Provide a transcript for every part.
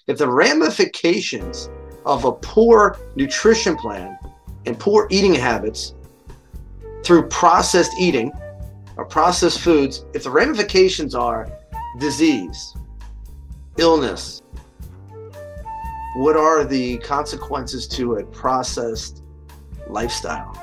If the ramifications of a poor nutrition plan and poor eating habits through processed eating or processed foods, if the ramifications are disease, illness, what are the consequences to a processed lifestyle?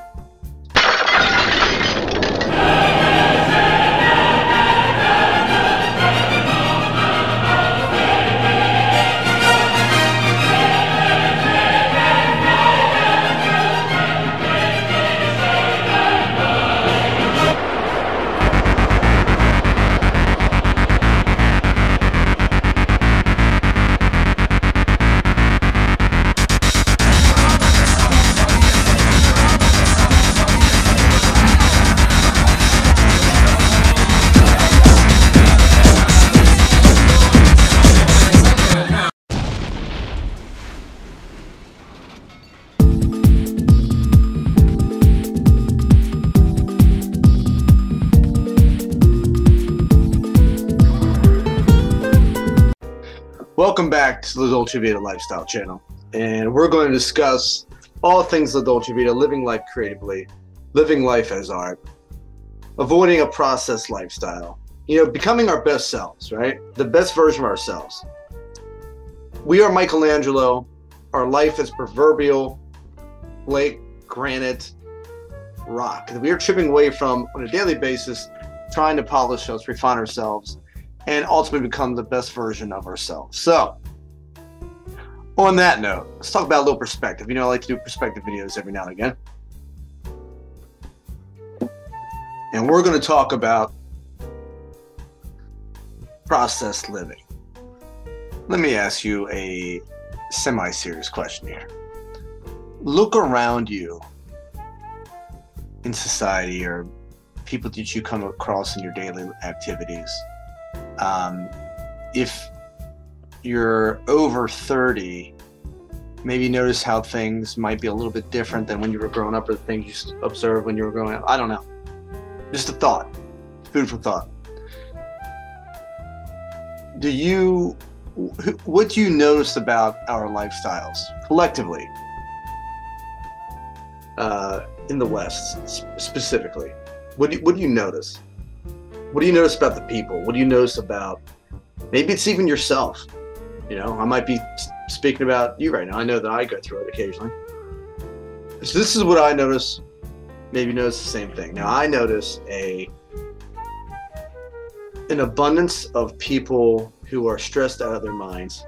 Welcome back to the Dolce Vita Lifestyle Channel, and we're going to discuss all things the Dolce Vita, living life creatively, living life as art, avoiding a processed lifestyle, becoming our best selves, right? The best version of ourselves. We are Michelangelo. Our life is proverbial flake, granite, rock that we are chipping away from on a daily basis, trying to polish us, refine ourselves, and ultimately become the best version of ourselves. So, on that note, let's talk about a little perspective. I like to do perspective videos every now and again. And we're going to talk about processed living. Let me ask you a semi-serious question here. Look around you in society or people that you come across in your daily activities. If you're over 30, maybe notice how things might be a little bit different than when you were growing up or the things you observed when you were growing up. I don't know. Just a thought. Food for thought. What do you notice about our lifestyles collectively in the West specifically? What do you notice? What do you notice about the people? What do you notice about, maybe it's even yourself? I might be speaking about you right now. I know that I go through it occasionally. So this is what I notice. Maybe you notice the same thing. Now I notice an abundance of people who are stressed out of their minds,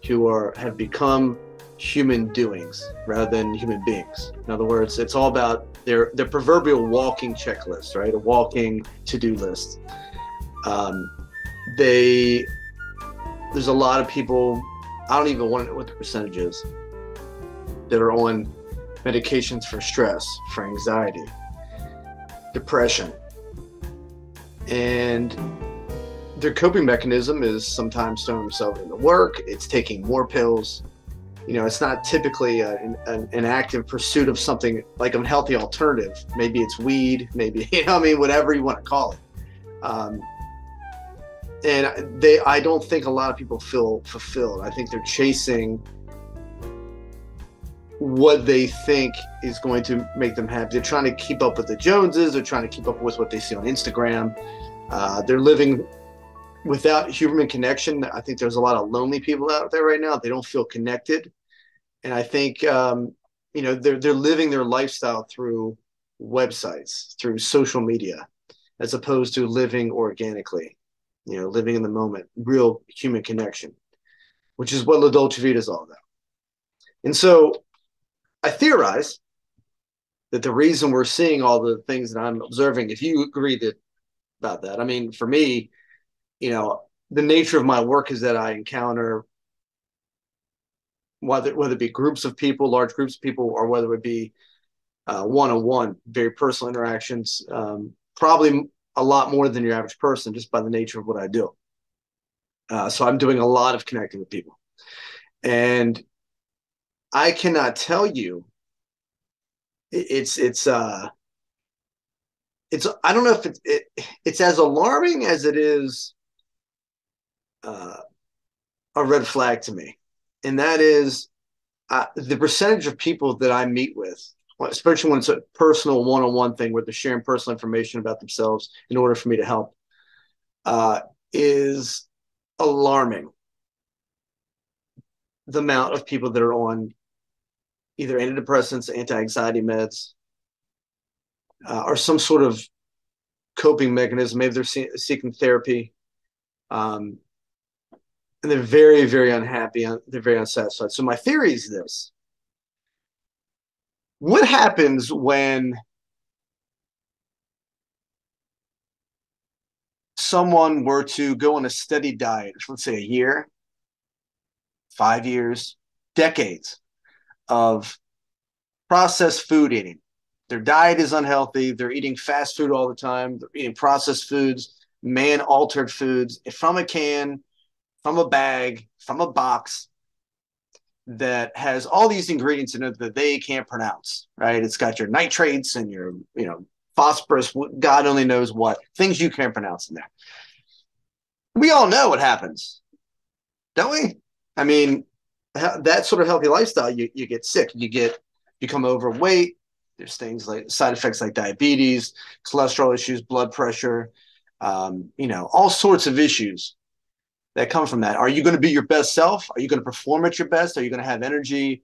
who have become human doings rather than human beings. In other words, it's all about their proverbial walking checklist, right? A walking to-do list. There's a lot of people, I don't even want to know what the percentage is, that are on medications for stress, for anxiety, depression. And their coping mechanism is sometimes throwing themselves into work, it's taking more pills. It's not typically an active pursuit of something like an healthy alternative. Maybe it's weed, maybe, whatever you want to call it. And I don't think a lot of people feel fulfilled. I think they're chasing what they think is going to make them happy. They're trying to keep up with the Joneses. They're trying to keep up with what they see on Instagram. They're living without human connection. I think there's a lot of lonely people out there right now. They don't feel connected. And I think, they're living their lifestyle through websites, through social media, as opposed to living organically, living in the moment, real human connection, which is what La Dolce Vita is all about. And so I theorize that the reason we're seeing all the things that I'm observing, if you agree about that, for me, the nature of my work is that I encounter, whether it be groups of people, large groups of people, or whether it be one-on-one, very personal interactions, probably a lot more than your average person just by the nature of what I do. So I'm doing a lot of connecting with people. And I cannot tell you, it's I don't know if it's as alarming as it is a red flag to me. And that is the percentage of people that I meet with, especially when it's a personal one-on-one thing where they're sharing personal information about themselves in order for me to help, is alarming. The amount of people that are on either antidepressants, anti-anxiety meds, or some sort of coping mechanism. Maybe they're seeking therapy. And they're very, very unhappy. They're very unsatisfied. So my theory is this. What happens when someone were to go on a steady diet, let's say a year, 5 years, decades of processed food eating? Their diet is unhealthy. They're eating fast food all the time. They're eating processed foods, man-altered foods from a can, from a bag, from a box that has all these ingredients in it that they can't pronounce, right? It's got your nitrates and your, phosphorus, God only knows what, things you can't pronounce in there. We all know what happens, don't we? I mean, that sort of healthy lifestyle, you get sick, you become overweight. There's things like side effects like diabetes, cholesterol issues, blood pressure, all sorts of issues that come from that. Are you going to be your best self? Are you going to perform at your best? Are you going to have energy?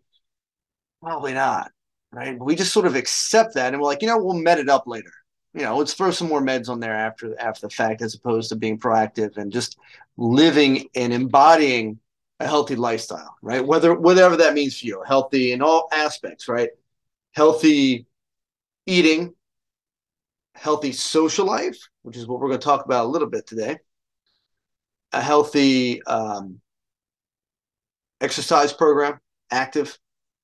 Probably not, right? We just sort of accept that and we're like, we'll med it up later. Let's throw some more meds on there after the fact, as opposed to being proactive and just living and embodying a healthy lifestyle, right? Whatever that means for you, healthy in all aspects, right? Healthy eating, healthy social life, which is what we're going to talk about a little bit today, a healthy exercise program, active,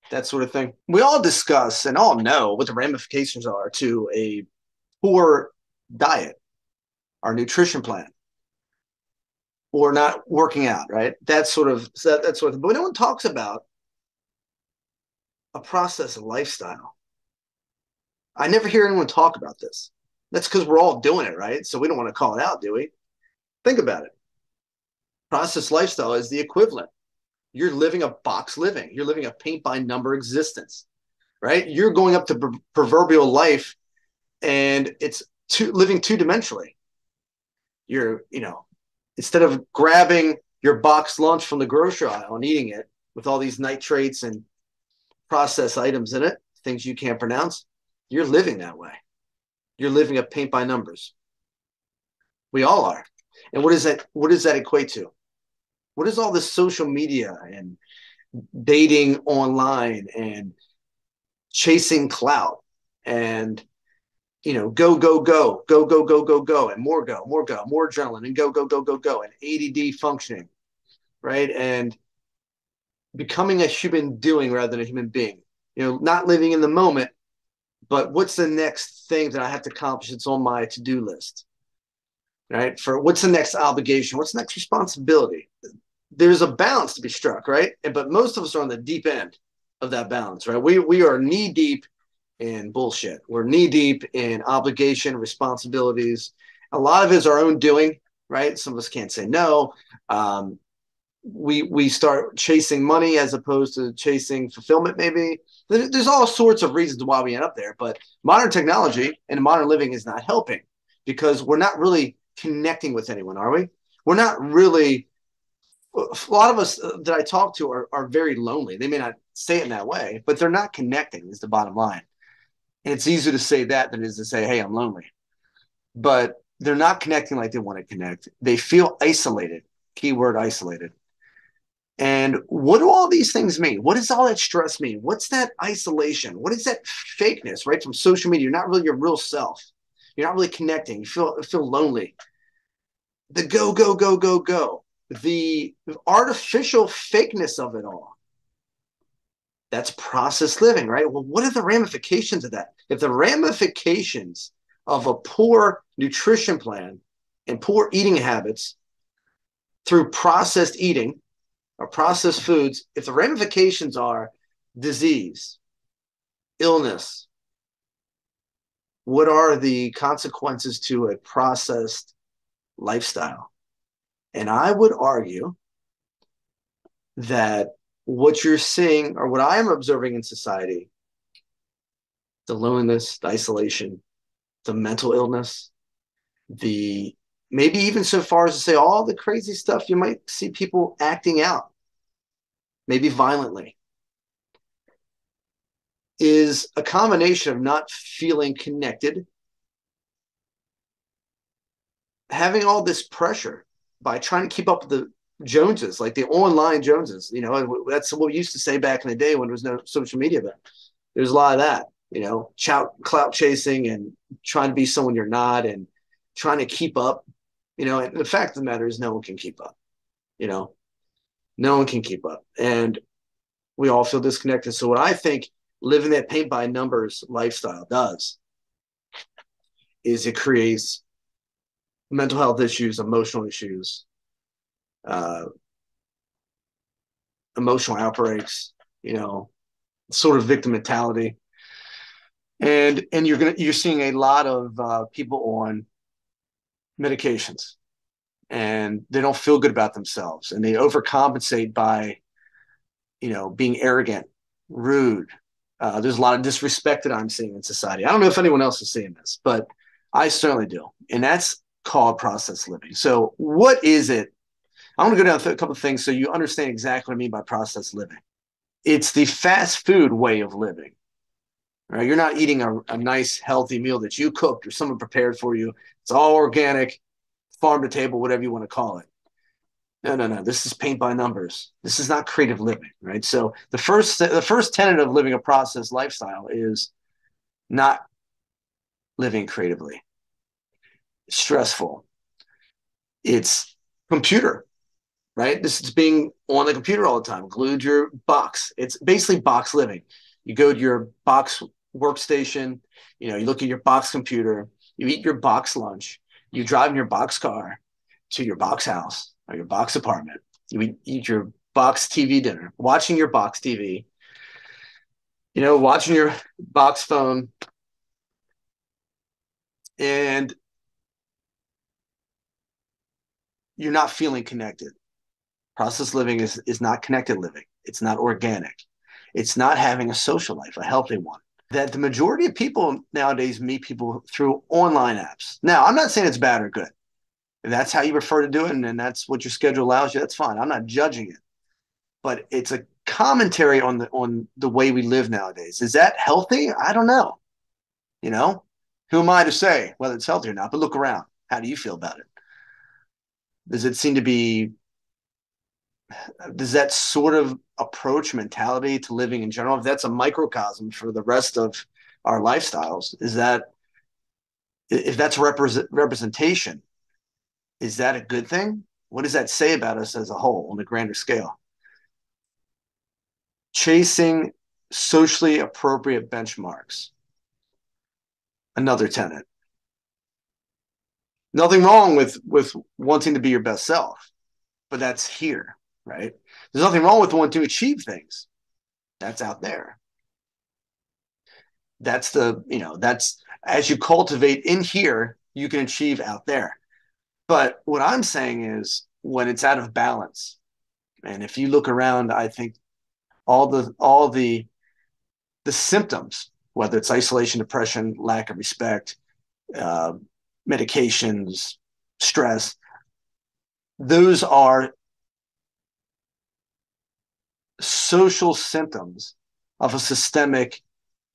that sort of thing. We all discuss and all know what the ramifications are to a poor diet, our nutrition plan, or not working out, right? That sort of, but no one talks about a process of lifestyle. I never hear anyone talk about this. That's because we're all doing it, right? So we don't want to call it out, do we? Think about it. Process lifestyle is the equivalent. You're living a box living. You're living a paint by number existence, right? You're going up to proverbial life, and it's living two-dimensionally. You're, instead of grabbing your box lunch from the grocery aisle and eating it with all these nitrates and processed items in it, things you can't pronounce, you're living that way. You're living a paint by numbers. We all are. And what does that equate to? What is all this social media and dating online and chasing clout and, go, go, go, go, go, go, go, go, and more adrenaline and go, go, go, go, go, and ADD functioning, right? And becoming a human doing rather than a human being, not living in the moment, but what's the next thing that I have to accomplish that's on my to-do list, right? For what's the next obligation? What's the next responsibility? There's a balance to be struck, right? But most of us are on the deep end of that balance, right? We are knee deep in bullshit. We're knee deep in obligation, responsibilities. A lot of it is our own doing, right? Some of us can't say no. We start chasing money as opposed to chasing fulfillment, maybe. There's all sorts of reasons why we end up there. But modern technology and modern living is not helping, because we're not really connecting with anyone, are we? We're not really. A lot of us that I talk to are very lonely. They may not say it in that way, but they're not connecting is the bottom line. And it's easier to say that than it is to say, hey, I'm lonely. But they're not connecting like they want to connect. They feel isolated. Keyword isolated. And what do all these things mean? What does all that stress mean? What's that isolation? What is that fakeness, right? From social media, you're not really your real self. You're not really connecting. You feel lonely. The go, go, go, go, go. The artificial fakeness of it all. That's process living, right? Well, what are the ramifications of that? If the ramifications of a poor nutrition plan and poor eating habits through processed eating or processed foods, if the ramifications are disease, illness, what are the consequences to a processed lifestyle? And I would argue that what you're seeing, or what I am observing in society, the loneliness, the isolation, the mental illness, the maybe even so far as to say all the crazy stuff you might see people acting out, maybe violently, is a combination of not feeling connected, having all this pressure by trying to keep up with the Joneses, like the online Joneses. That's what we used to say back in the day when there was no social media. But there's a lot of that, clout chasing and trying to be someone you're not, and trying to keep up. And the fact of the matter is, no one can keep up. No one can keep up, and we all feel disconnected. So what I think living that paint by numbers lifestyle does is it creates mental health issues, emotional issues, uh, emotional outbreaks, sort of victim mentality. And you're seeing a lot of people on medications, and they don't feel good about themselves, and they overcompensate by, being arrogant, rude. There's a lot of disrespect that I'm seeing in society. I don't know if anyone else is seeing this, but I certainly do. And that's called process living. So what is it? I want to go down through a couple of things so you understand exactly what I mean by process living. It's the fast food way of living. Right? You're not eating a nice, healthy meal that you cooked or someone prepared for you. It's all organic, farm to table, whatever you want to call it. No. This is paint by numbers. This is not creative living, right? So the first tenet of living a process lifestyle is not living creatively. Stressful. It's computer, right? This is being on the computer all the time, glued to your box. It's basically box living. You go to your box workstation, you look at your box computer, you eat your box lunch, you drive in your box car to your box house or your box apartment. You eat your box TV dinner, watching your box TV, watching your box phone. And you're not feeling connected. Process living is not connected living. It's not organic. It's not having a social life, a healthy one. That the majority of people nowadays meet people through online apps. Now, I'm not saying it's bad or good. If that's how you prefer to do it, and that's what your schedule allows you, that's fine. I'm not judging it. But it's a commentary on the way we live nowadays. Is that healthy? I don't know. Who am I to say whether it's healthy or not? But look around. How do you feel about it? Does it seem to be, does that sort of approach mentality to living in general, if that's a microcosm for the rest of our lifestyles, if that's representation, is that a good thing? What does that say about us as a whole on a grander scale? Chasing socially appropriate benchmarks. Another tenet. Nothing wrong with wanting to be your best self, but that's here, right? There's nothing wrong with wanting to achieve things. That's out there. That's as you cultivate in here, you can achieve out there. But what I'm saying is when it's out of balance, and if you look around, I think all the symptoms, whether it's isolation, depression, lack of respect, medications, stress, those are social symptoms of a systemic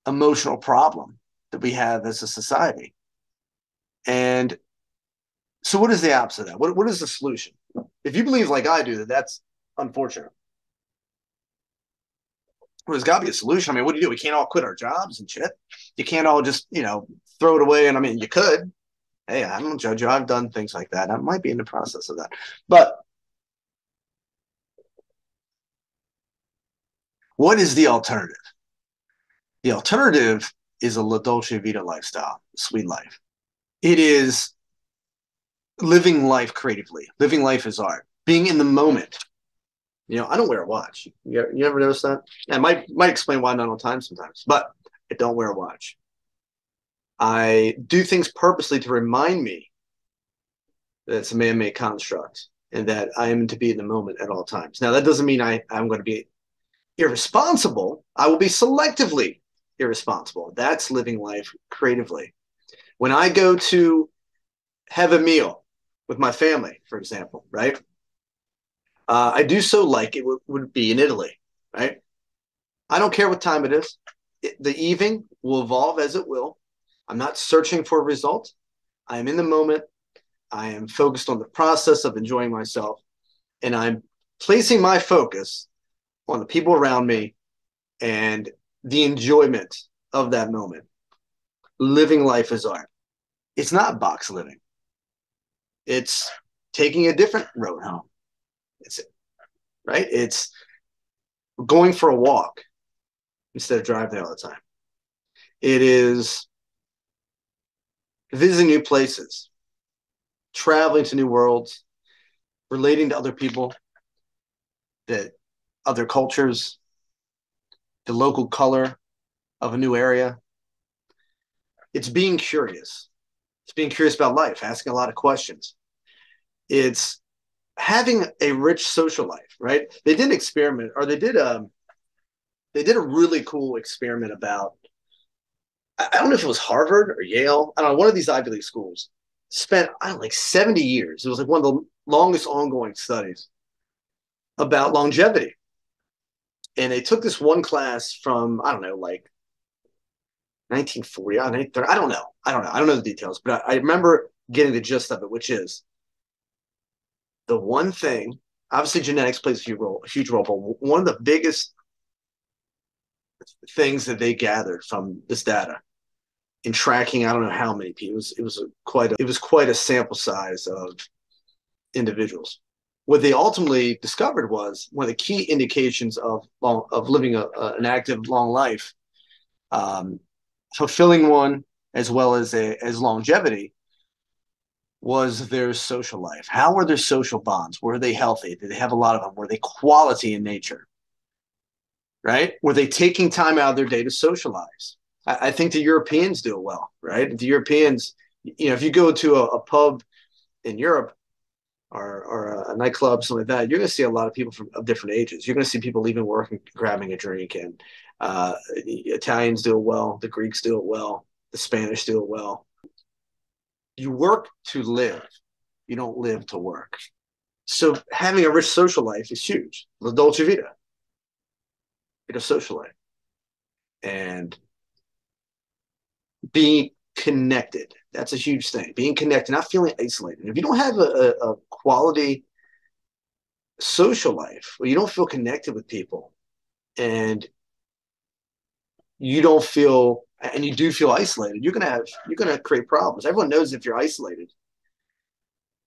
emotional problem that we have as a society. And so what is the opposite of that? What is the solution? If you believe like I do, that's unfortunate. Well, there's got to be a solution. I mean, what do? We can't all quit our jobs and shit. You can't all just, throw it away. And I mean, you could. Hey, I don't judge you. I've done things like that. I might be in the process of that. But what is the alternative? The alternative is a La Dolce Vita lifestyle, sweet life. It is living life creatively. Living life as art. Being in the moment. I don't wear a watch. You ever notice that? I might explain why not on time sometimes, but I don't wear a watch. I do things purposely to remind me that it's a man-made construct. and that I am to be in the moment at all times. Now, that doesn't mean I'm going to be irresponsible. I will be selectively irresponsible. That's living life creatively. When I go to have a meal with my family, for example, right? I do so like it would be in Italy, right? I don't care what time it is. The evening will evolve as it will. I'm not searching for a result. I am in the moment. I am focused on the process of enjoying myself, and I'm placing my focus on the people around me and the enjoyment of that moment. Living life as art. It's not box living. It's taking a different road home. It's right. It's going for a walk instead of driving all the time. It is visiting new places, traveling to new worlds, relating to other people, that other cultures, the local color of a new area. It's being curious. It's being curious about life, asking a lot of questions. It's having a rich social life, right? They did an experiment, or they did a really cool experiment about, I don't know if it was Harvard or Yale, I don't know, one of these Ivy League schools spent, I don't know, like 70 years. It was like one of the longest ongoing studies about longevity. And they took this one class from, I don't know, like 1940, 1930, I don't know. I don't know the details, but I remember getting the gist of it, which is the one thing, obviously genetics plays a huge role, but one of the biggest things that they gathered from this data in tracking, I don't know how many people, it was quite a sample size of individuals. What they ultimately discovered was one of the key indications of living an active, long life, fulfilling one, as well as longevity, was their social life. How were their social bonds? Were they healthy? Did they have a lot of them? Were they quality in nature? Right? Were they taking time out of their day to socialize? I think the Europeans do it well, right? The Europeans, if you go to a pub in Europe, or a nightclub, something like that, you're going to see a lot of people of different ages. You're going to see people leaving work and grabbing a drink, and the Italians do it well, the Greeks do it well, the Spanish do it well. You work to live. You don't live to work. So having a rich social life is huge. La dolce vita. It's a social life. And being connected. That's a huge thing. Being connected, not feeling isolated. If you don't have a quality social life, where you don't feel connected with people, and you don't feel, and you do feel isolated, you're gonna create problems. Everyone knows if you're isolated,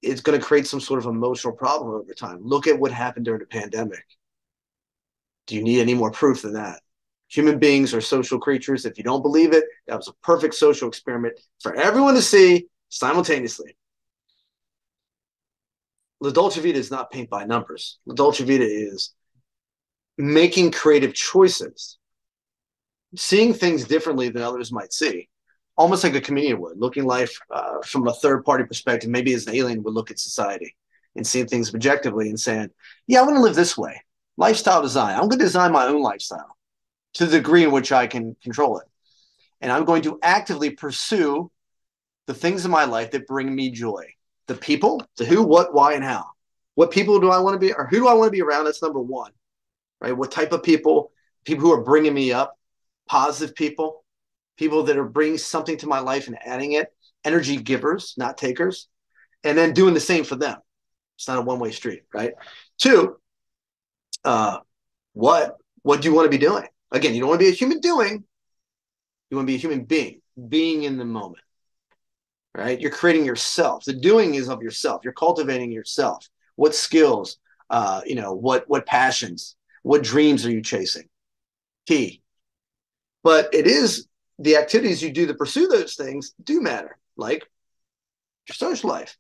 it's going to create some sort of emotional problem over time. Look at what happened during the pandemic. Do you need any more proof than that? Human beings are social creatures. If you don't believe it, that was a perfect social experiment for everyone to see simultaneously. La Dolce Vita is not paint by numbers. La Dolce Vita is making creative choices, seeing things differently than others might see, almost like a comedian would, looking life from a third-party perspective, maybe as an alien would look at society and seeing things objectively and saying, yeah, I want to live this way. Lifestyle design. I'm going to design my own lifestyle to the degree in which I can control it. And I'm going to actively pursue the things in my life that bring me joy. The people, the who, what, why, and how. What people do I want to be, or who do I want to be around? That's number one, right? What type of people? People who are bringing me up, positive people, people that are bringing something to my life and adding it, energy givers, not takers, and then doing the same for them. It's not a one-way street, right? Two, what do you want to be doing? Again, you don't want to be a human doing. You want to be a human being in the moment, right? You're creating yourself. The doing is of yourself. You're cultivating yourself. What skills, what passions, what dreams are you chasing? Key. But it is the activities you do to pursue those things do matter, like your social life,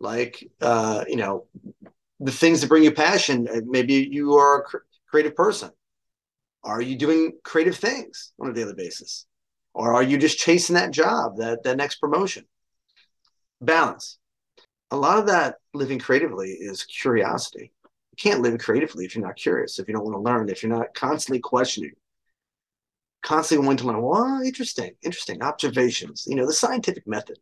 like, the things that bring you passion. Maybe you are a creative person. Are you doing creative things on a daily basis? Or are you just chasing that job, that next promotion? Balance. A lot of that living creatively is curiosity. You can't live creatively if you're not curious, if you don't want to learn, if you're not constantly questioning, constantly wanting to learn. Well, interesting observations. The scientific method.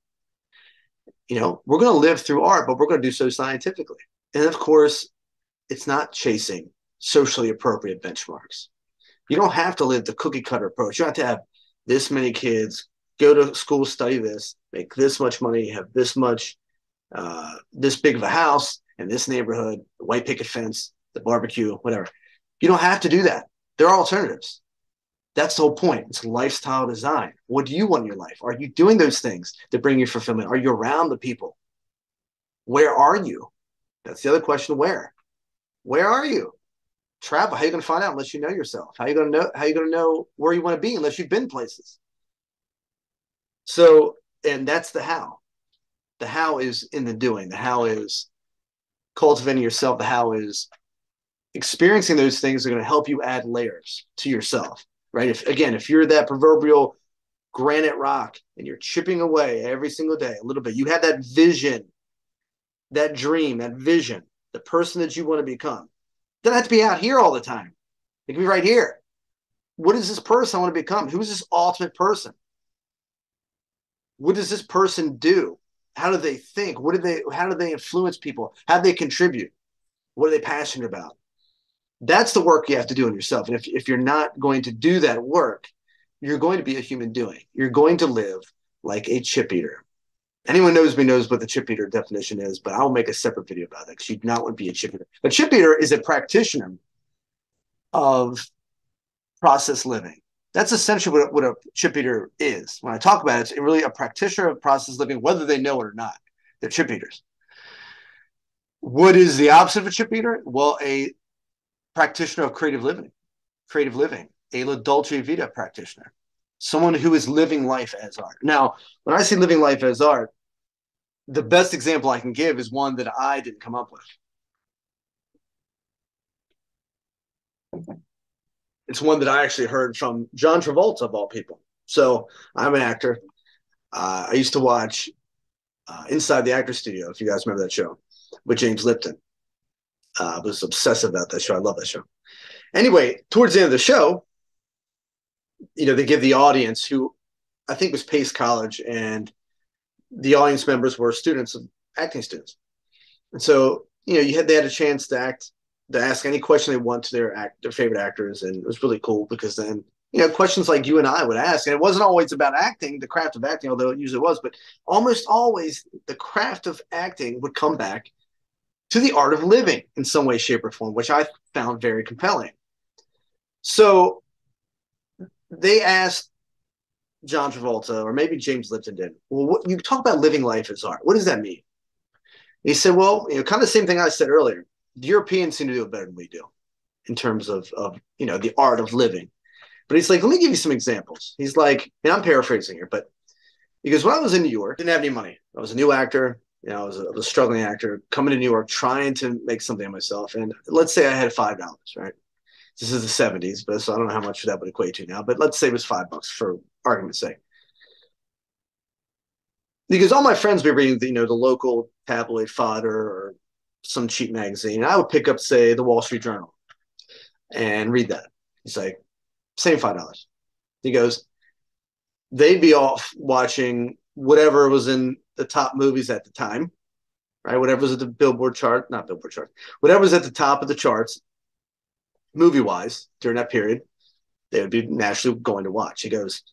We're going to live through art, but we're going to do so scientifically. And of course, it's not chasing socially appropriate benchmarks. You don't have to live the cookie cutter approach. You don't have to have this many kids, go to school, study this, make this much money, have this big of a house in this neighborhood, the white picket fence, the barbecue, whatever. You don't have to do that. There are alternatives. That's the whole point. It's lifestyle design. What do you want in your life? Are you doing those things that bring you fulfillment? Are you around the people? Where are you? That's the other question. Where are you? Travel. How are you going to find out unless you know yourself? How are you going to know? How are you going to know where you want to be unless you've been places? So, and that's the how. The how is in the doing. The how is cultivating yourself. The how is experiencing those things are going to help you add layers to yourself, right? If you're that proverbial granite rock and you're chipping away every single day a little bit, you have that vision, that dream, that vision, the person that you want to become. It doesn't have to be out here all the time. It can be right here. What is this person I want to become? Who is this ultimate person? What does this person do? How do they think? How do they influence people? How do they contribute? What are they passionate about? That's the work you have to do in yourself. And if you're not going to do that work, you're going to be a human doing. You're going to live like a chip eater. Anyone knows me knows what the chip eater definition is, but I'll make a separate video about that because you do not want to be a chip eater. A chip eater is a practitioner of process living. That's essentially what a chip eater is. When I talk about it, it's really a practitioner of process living, whether they know it or not. They're chip eaters. What is the opposite of a chip eater? Well, a practitioner of creative living, a La Dolce Vita practitioner, someone who is living life as art. Now, when I say living life as art, the best example I can give is one that I didn't come up with. It's one that I actually heard from John Travolta, of all people. So I'm an actor. I used to watch Inside the Actor Studio, if you guys remember that show, with James Lipton. I was obsessive about that show. I love that show. Anyway, towards the end of the show, they give the audience, who I think was Pace College, and the audience members were students, acting students. And so, they had a chance to ask any question they want to their favorite actors. And it was really cool because then, questions like you and I would ask, and it wasn't always about acting, the craft of acting, although it usually was, but almost always the craft of acting would come back to the art of living in some way, shape, or form, which I found very compelling. So they asked John Travolta, or maybe James Lipton did, well, you talk about living life as art. What does that mean? And he said, well, kind of the same thing I said earlier. The Europeans seem to do it better than we do in terms of the art of living. But he's like, let me give you some examples. He's like, and I'm paraphrasing here, but because when I was in New York, I didn't have any money. I was a new actor. I was a struggling actor coming to New York, trying to make something of myself. And let's say I had $5, right? This is the 70s, but so I don't know how much that would equate to now. But let's say it was $5 for argument's sake. Because all my friends were reading the local tabloid fodder or some cheap magazine. I would pick up, say, the Wall Street Journal and read that. He's like, same $5. He goes, they'd be off watching whatever was in the top movies at the time, right? Whatever was at the whatever was at the top of the charts, movie-wise, during that period, they would be naturally going to watch. He goes,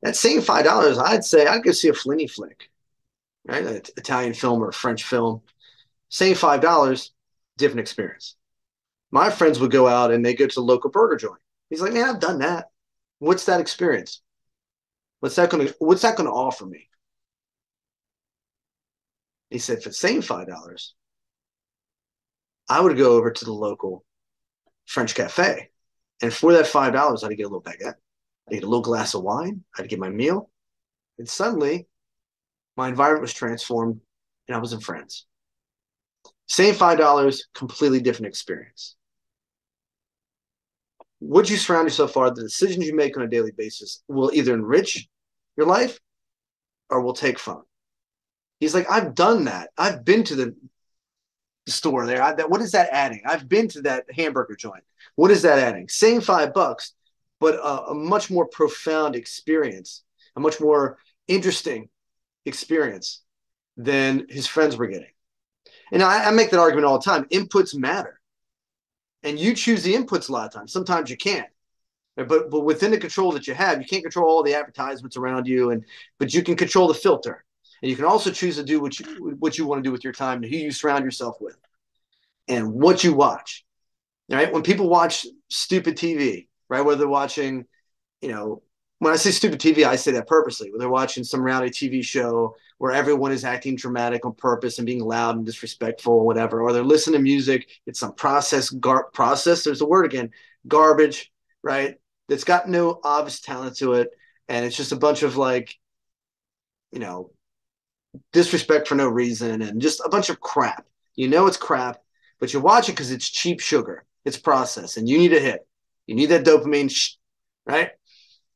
that same $5, I'd say I'd go see a Fellini flick, right? An Italian film or a French film. Same $5, different experience. My friends would go out and they go to the local burger joint. He's like, man, I've done that. What's that experience? What's that going to offer me? He said, for the same $5, I would go over to the local French cafe. And for that $5, I'd get a little baguette. I'd get a little glass of wine. I'd get my meal. And suddenly, my environment was transformed and I was in France. Same $5, completely different experience. What you surround yourself are, the decisions you make on a daily basis will either enrich your life or will take from it. He's like, I've done that. I've been to the store there. What is that adding? I've been to that hamburger joint. What is that adding? Same $5, but a much more profound experience, a much more interesting experience than his friends were getting. And I make that argument all the time. Inputs matter. And you choose the inputs a lot of times. Sometimes you can't. But within the control that you have, you can't control all the advertisements around you, but you can control the filter. And you can also choose to do what you want to do with your time and who you surround yourself with and what you watch. Right? When people watch stupid TV, right? Whether they're watching, when I say stupid TV, I say that purposely. When they're watching some reality TV show where everyone is acting dramatic on purpose and being loud and disrespectful or whatever, or they're listening to music, it's some process, there's the word again, garbage, right? That's got no obvious talent to it. And it's just a bunch of disrespect for no reason and just a bunch of crap. It's crap, but you watch it because it's cheap sugar. It's processed and you need a hit. You need that dopamine, right?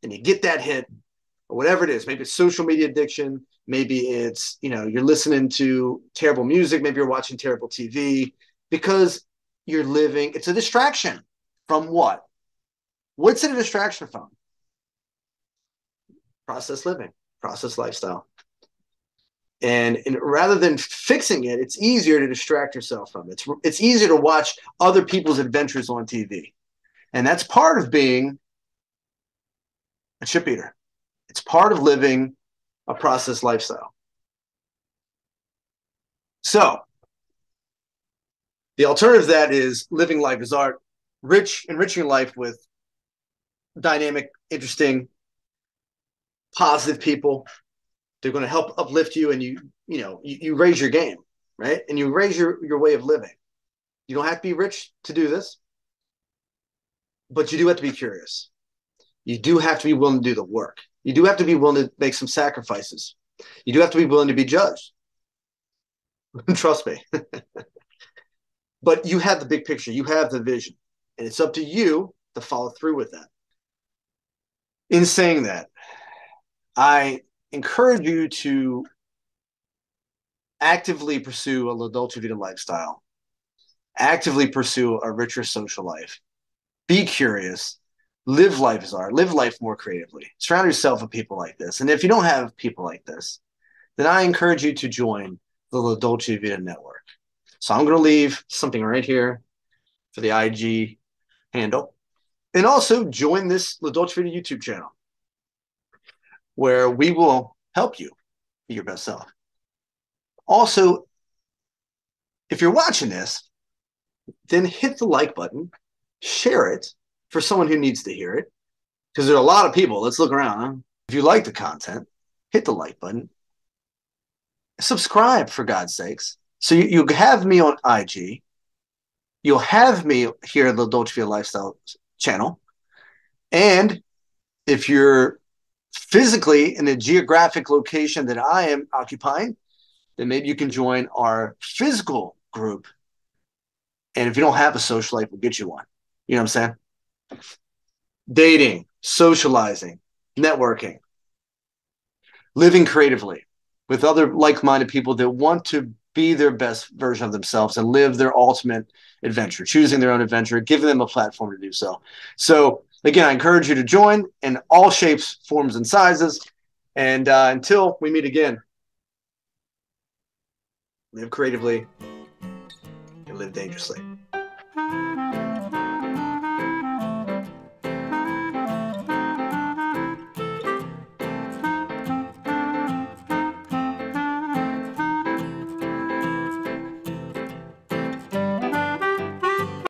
And you get that hit or whatever it is. Maybe it's social media addiction. Maybe it's, you're listening to terrible music. Maybe you're watching terrible TV because you're living. It's a distraction from what? What's it a distraction from? Process living, process lifestyle. And rather than fixing it, it's easier to distract yourself from it. It's easier to watch other people's adventures on TV. And that's part of being a chip eater. It's part of living a process lifestyle. So the alternative to that is living life as art, enriching your life with dynamic, interesting, positive people. They're going to help uplift you, and you raise your game, right? And you raise your way of living. You don't have to be rich to do this, but you do have to be curious. You do have to be willing to do the work. You do have to be willing to make some sacrifices. You do have to be willing to be judged. Trust me. But you have the big picture. You have the vision. And it's up to you to follow through with that. In saying that, I encourage you to actively pursue a La Dolce Vita lifestyle, actively pursue a richer social life. Be curious. Live life as art. Live life more creatively. Surround yourself with people like this. And if you don't have people like this, then I encourage you to join the La Dolce Vita network. So I'm going to leave something right here for the IG handle. And also join this La Dolce Vita YouTube channel where we will help you be your best self. Also, if you're watching this, then hit the like button, share it for someone who needs to hear it, because there are a lot of people. Let's look around. Huh? If you like the content, hit the like button. Subscribe, for God's sakes. So you have me on IG. You'll have me here at the Dolce Vita Lifestyle channel. And if you're physically in a geographic location that I am occupying, then maybe you can join our physical group. And if you don't have a social life, we'll get you one. You know what I'm saying? Dating, socializing, networking, living creatively with other like-minded people that want to be their best version of themselves and live their ultimate adventure, choosing their own adventure, giving them a platform to do so. So again, I encourage you to join in all shapes, forms, and sizes. And until we meet again, live creatively and live dangerously.